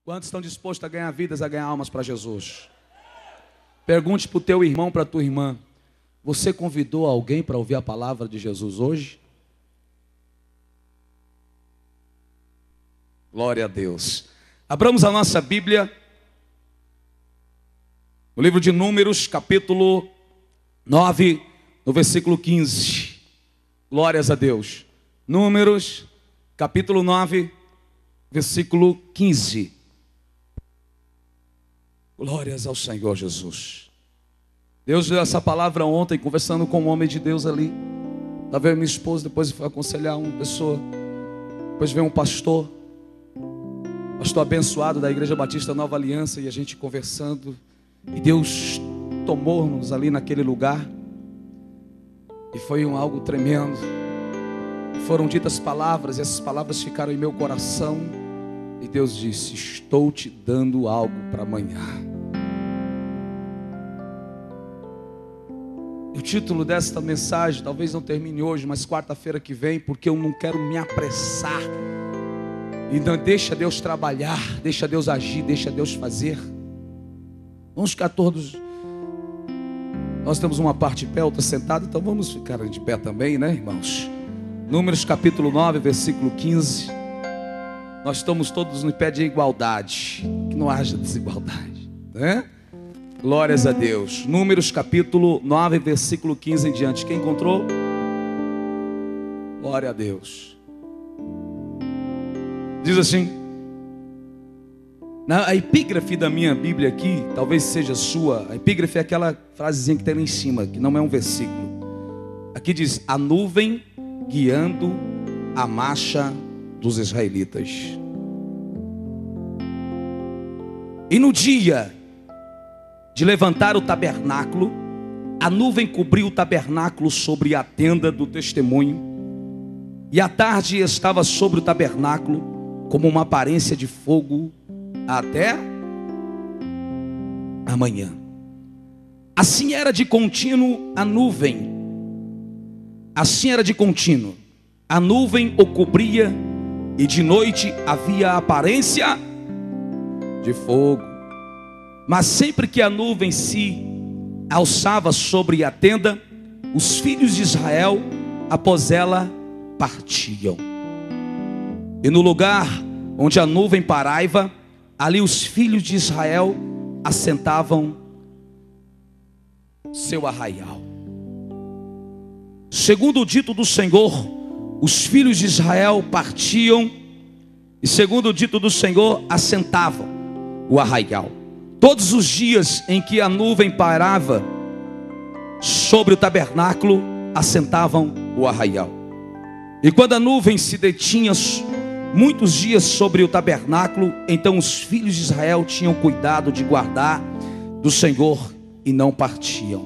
Quantos estão dispostos a ganhar vidas, a ganhar almas para Jesus? Pergunte para o teu irmão, para a tua irmã: você convidou alguém para ouvir a palavra de Jesus hoje? Glória a Deus. Abramos a nossa Bíblia no livro de Números, capítulo 9, no versículo 15. Glórias a Deus. Números, capítulo 9, versículo 15. Glórias ao Senhor Jesus. Deus deu essa palavra ontem, conversando com um homem de Deus ali. Estava vendo minha esposa, depois foi aconselhar uma pessoa. Depois veio um pastor abençoado da Igreja Batista Nova Aliança, e a gente conversando. E Deus tomou-nos ali naquele lugar. E foi algo tremendo. Foram ditas palavras, e essas palavras ficaram em meu coração. E Deus disse: estou te dando algo para amanhã. O título desta mensagem talvez não termine hoje, mas quarta-feira que vem, porque eu não quero me apressar. E não deixa Deus trabalhar, deixa Deus agir, deixa Deus fazer. Vamos ficar todos. Nós temos uma parte de pé, outra sentada, então vamos ficar de pé também, né, irmãos? Números capítulo 9, versículo 15. Nós estamos todos no pé de igualdade, que não haja desigualdade, né? Glórias a Deus. Números capítulo 9, versículo 15 em diante. Quem encontrou? Glória a Deus. Diz assim: a epígrafe da minha Bíblia aqui, talvez seja sua. A epígrafe é aquela frasezinha que tem lá em cima, que não é um versículo. Aqui diz: a nuvem guiando a marcha dos israelitas. E no dia de levantar o tabernáculo, a nuvem cobriu o tabernáculo sobre a tenda do testemunho, e a tarde estava sobre o tabernáculo como uma aparência de fogo até amanhã. Assim era de contínuo a nuvem. Assim era de contínuo. A nuvem o cobria, e de noite havia a aparência de fogo. Mas sempre que a nuvem se alçava sobre a tenda, os filhos de Israel após ela partiam. E no lugar onde a nuvem parava, ali os filhos de Israel assentavam seu arraial. Segundo o dito do Senhor, os filhos de Israel partiam, e segundo o dito do Senhor, assentavam o arraial. Todos os dias em que a nuvem parava sobre o tabernáculo, assentavam o arraial. E quando a nuvem se detinha muitos dias sobre o tabernáculo, então os filhos de Israel tinham cuidado de guardar do Senhor e não partiam.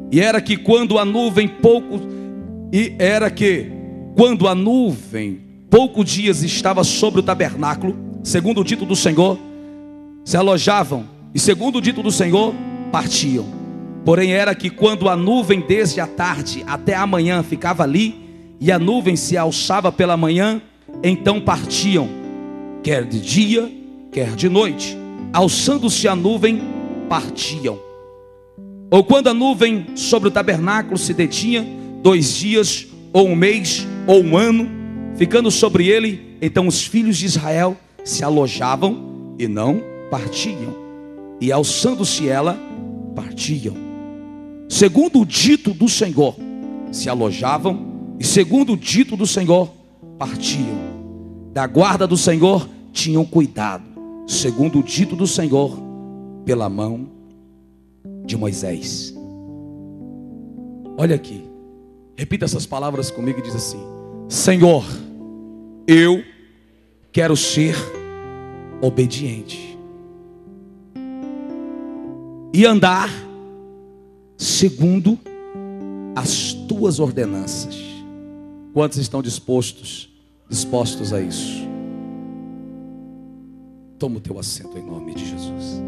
E era que quando a nuvem poucos dias estava sobre o tabernáculo, segundo o dito do Senhor, se alojavam, e segundo o dito do Senhor, partiam. Porém era que quando a nuvem desde a tarde até a manhã ficava ali, e a nuvem se alçava pela manhã, então partiam, quer de dia, quer de noite. Alçando-se a nuvem, partiam. Ou quando a nuvem sobre o tabernáculo se detinha 2 dias, ou 1 mês, ou 1 ano, ficando sobre ele, então os filhos de Israel se alojavam e não partiam. E alçando-se ela, partiam. Segundo o dito do Senhor, se alojavam, e segundo o dito do Senhor, partiam. Da guarda do Senhor tinham cuidado, segundo o dito do Senhor, pela mão de Moisés. Olha aqui, repita essas palavras comigo e diz assim: Senhor, eu quero ser obediente e andar segundo as tuas ordenanças. Quantos estão dispostos a isso? Toma o teu assento em nome de Jesus.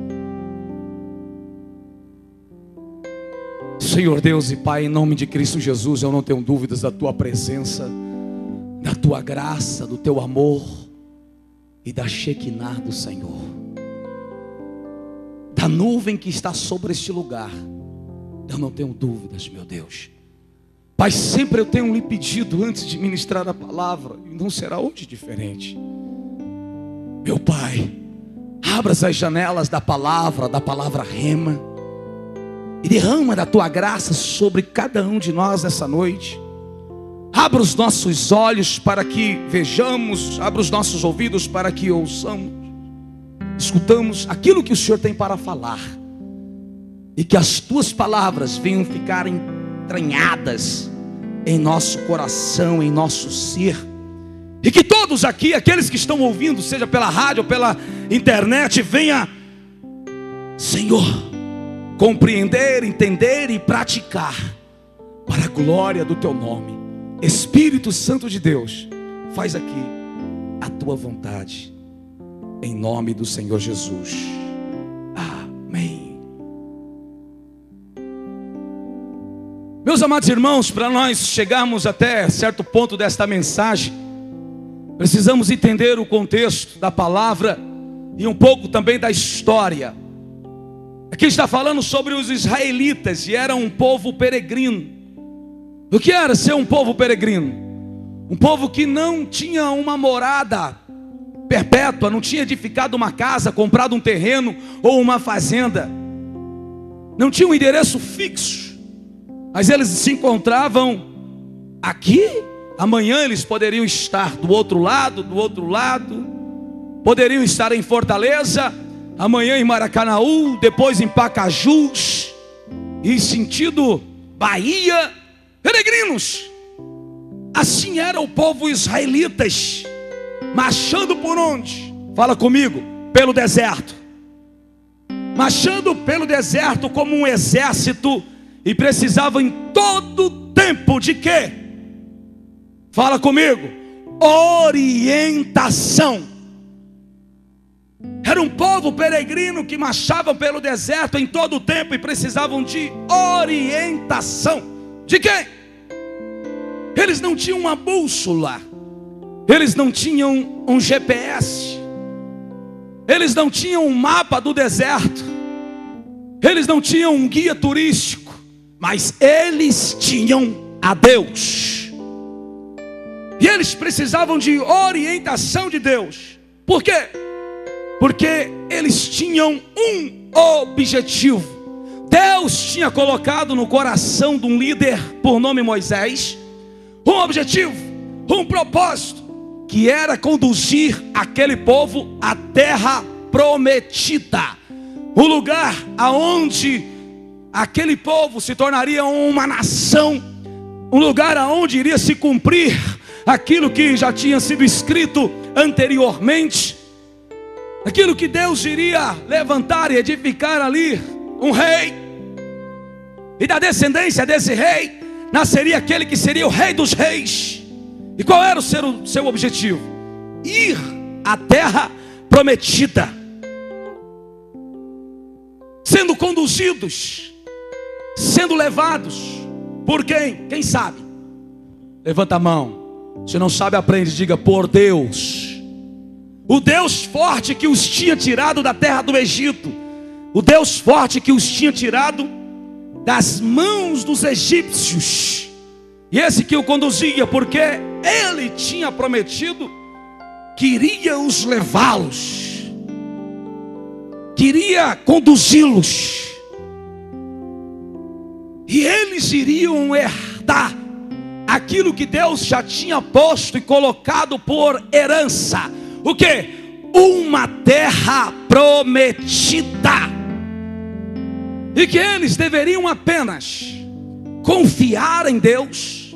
Senhor Deus e Pai, em nome de Cristo Jesus, eu não tenho dúvidas da tua presença, da tua graça, do teu amor. e da Shekinah do Senhor, da nuvem que está sobre este lugar. Eu não tenho dúvidas, meu Deus. Pai, sempre eu tenho lhe pedido antes de ministrar a palavra, e não será hoje diferente. Meu Pai, abra as janelas da palavra rema, e derrama da tua graça sobre cada um de nós nessa noite. Abra os nossos olhos para que vejamos, abra os nossos ouvidos para que ouçamos, escutamos aquilo que o Senhor tem para falar, e que as tuas palavras venham ficar entranhadas em nosso coração, em nosso ser, e que todos aqui, aqueles que estão ouvindo, seja pela rádio ou pela internet, venha, Senhor, compreender, entender e praticar para a glória do teu nome. Espírito Santo de Deus, faz aqui a tua vontade, em nome do Senhor Jesus. Amém. Meus amados irmãos, para nós chegarmos até certo ponto desta mensagem, precisamos entender o contexto da palavra e um pouco também da história. Aqui está falando sobre os israelitas, e era um povo peregrino. O que era ser um povo peregrino? Um povo que não tinha uma morada perpétua, não tinha edificado uma casa, comprado um terreno ou uma fazenda, não tinha um endereço fixo, mas eles se encontravam aqui. Amanhã eles poderiam estar do outro lado, poderiam estar em Fortaleza, amanhã em Maracanaú, depois em Pacajus, e sentido Bahia. Peregrinos. Assim era o povo israelitas, marchando por onde? Fala comigo. Pelo deserto. Marchando pelo deserto como um exército, e precisavam em todo tempo de quê? Fala comigo. Orientação. Era um povo peregrino que marchava pelo deserto em todo o tempo e precisavam de orientação. De quem? Eles não tinham uma bússola, eles não tinham um GPS, eles não tinham um mapa do deserto, eles não tinham um guia turístico, mas eles tinham a Deus. E eles precisavam de orientação de Deus. Por quê? Porque eles tinham um objetivo. Deus tinha colocado no coração de um líder por nome Moisés um objetivo, um propósito, que era conduzir aquele povo à terra prometida, o lugar aonde aquele povo se tornaria uma nação, um lugar aonde iria se cumprir aquilo que já tinha sido escrito anteriormente, aquilo que Deus iria levantar e edificar ali um rei, e da descendência desse rei nasceria aquele que seria o rei dos reis. E qual era o seu objetivo? Ir à terra prometida, sendo conduzidos, sendo levados por quem? Quem sabe? Levanta a mão. Se não sabe, aprende. Diga: por Deus. O Deus forte que os tinha tirado da terra do Egito, o Deus forte que os tinha tirado das mãos dos egípcios, e esse que o conduzia, porque ele tinha prometido que iria os levá-los, queria conduzi-los, e eles iriam herdar aquilo que Deus já tinha posto e colocado por herança. O que? Uma terra prometida. E que eles deveriam apenas confiar em Deus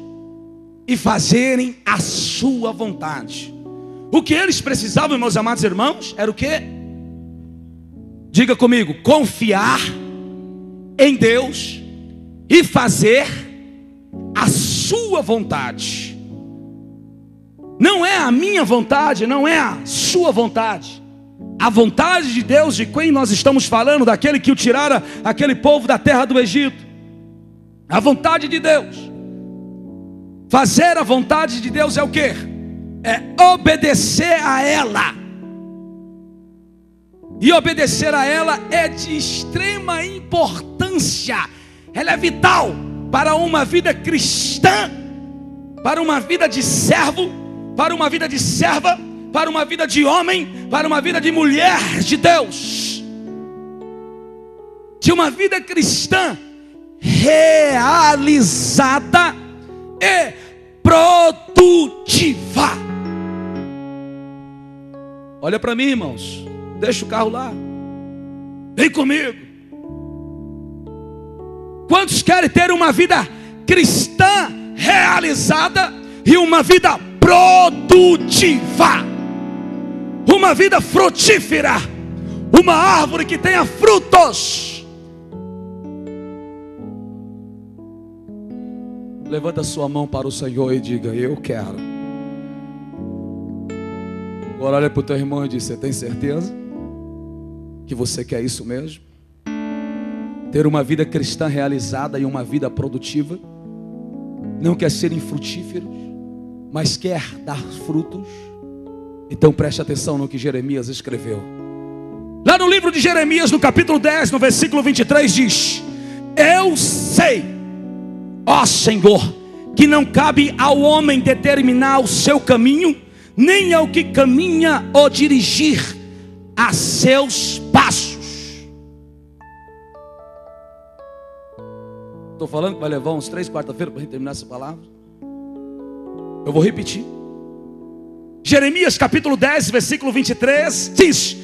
e fazerem a sua vontade. O que eles precisavam, meus amados irmãos, era o quê? Diga comigo: confiar em Deus e fazer a sua vontade. Não é a minha vontade, não é a sua vontade. A vontade de Deus, de quem nós estamos falando, daquele que o tirara aquele povo da terra do Egito. A vontade de Deus. Fazer a vontade de Deus é o quê? É obedecer a ela. e obedecer a ela é de extrema importância. Ela é vital para uma vida cristã, para uma vida de servo, para uma vida de serva, para uma vida de homem, para uma vida de mulher de Deus, de uma vida cristã realizada e produtiva. Olha para mim, irmãos. Deixa o carro lá. Vem comigo. Quantos querem ter uma vida cristã realizada e uma vida produtiva? Uma vida frutífera, uma árvore que tenha frutos. Levanta sua mão para o Senhor e diga: eu quero. Agora olha para o teu irmão e diz: você tem certeza que você quer isso mesmo? Ter uma vida cristã realizada e uma vida produtiva. Não quer ser infrutífero, mas quer dar frutos. Então preste atenção no que Jeremias escreveu. Lá no livro de Jeremias, no capítulo 10, no versículo 23, diz: eu sei, ó Senhor, que não cabe ao homem determinar o seu caminho, nem ao que caminha ou dirigir a seus passos. Estou falando que vai levar uns 3 quarta-feiras para a gente terminar essa palavra. Eu vou repetir. Jeremias capítulo 10, versículo 23 diz: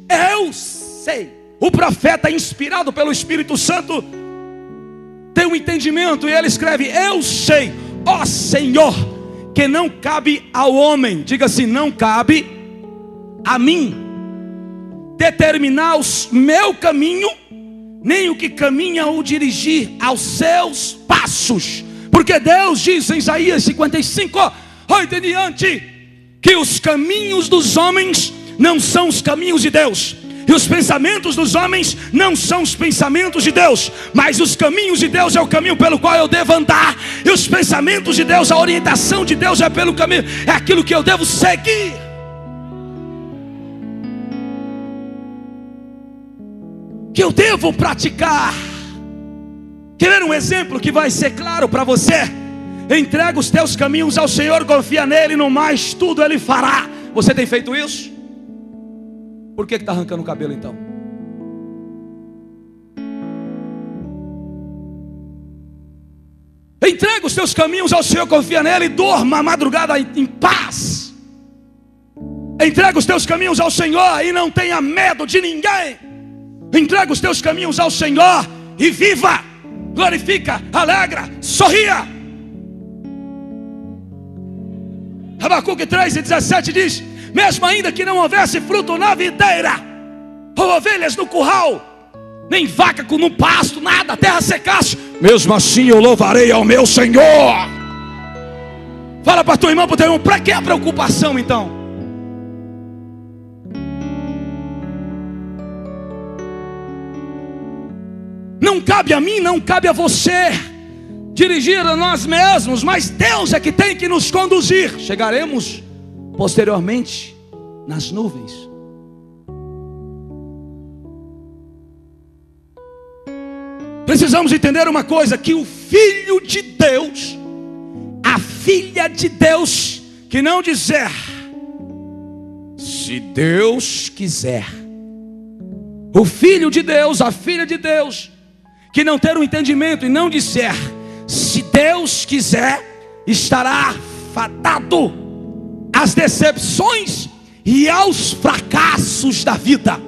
eu sei. O profeta, inspirado pelo Espírito Santo, tem um entendimento e ele escreve: eu sei, ó Senhor, que não cabe ao homem, diga assim, não cabe a mim determinar o meu caminho, nem o que caminha ou dirigir aos seus passos. Porque Deus diz em Isaías 55, 8 em diante, que os caminhos dos homens não são os caminhos de Deus, e os pensamentos dos homens não são os pensamentos de Deus, mas os caminhos de Deus é o caminho pelo qual eu devo andar, e os pensamentos de Deus, a orientação de Deus é pelo caminho, é aquilo que eu devo seguir. Que eu devo praticar. Quer um exemplo que vai ser claro para você? Entrega os teus caminhos ao Senhor, confia nele, no mais tudo ele fará. Você tem feito isso? Por que está arrancando o cabelo então? Entrega os teus caminhos ao Senhor, confia nele e durma a madrugada em paz. Entrega os teus caminhos ao Senhor e não tenha medo de ninguém. Entrega os teus caminhos ao Senhor e viva, glorifica, alegra, sorria. Abacuque 3:17 diz: mesmo ainda que não houvesse fruto na videira, ou ovelhas no curral, nem vaca no pasto, nada, a terra secasse, mesmo assim eu louvarei ao meu Senhor. Fala para tua irmã, para o teu irmão, para que a preocupação então? Não cabe a mim, não cabe a você dirigir a nós mesmos, mas Deus é que tem que nos conduzir. Chegaremos posteriormente nas nuvens. Precisamos entender uma coisa, que o Filho de Deus, a filha de Deus, que não dizer se Deus quiser, o Filho de Deus, a filha de Deus, que não ter um entendimento e não disser se Deus quiser, estará fadado às decepções e aos fracassos da vida.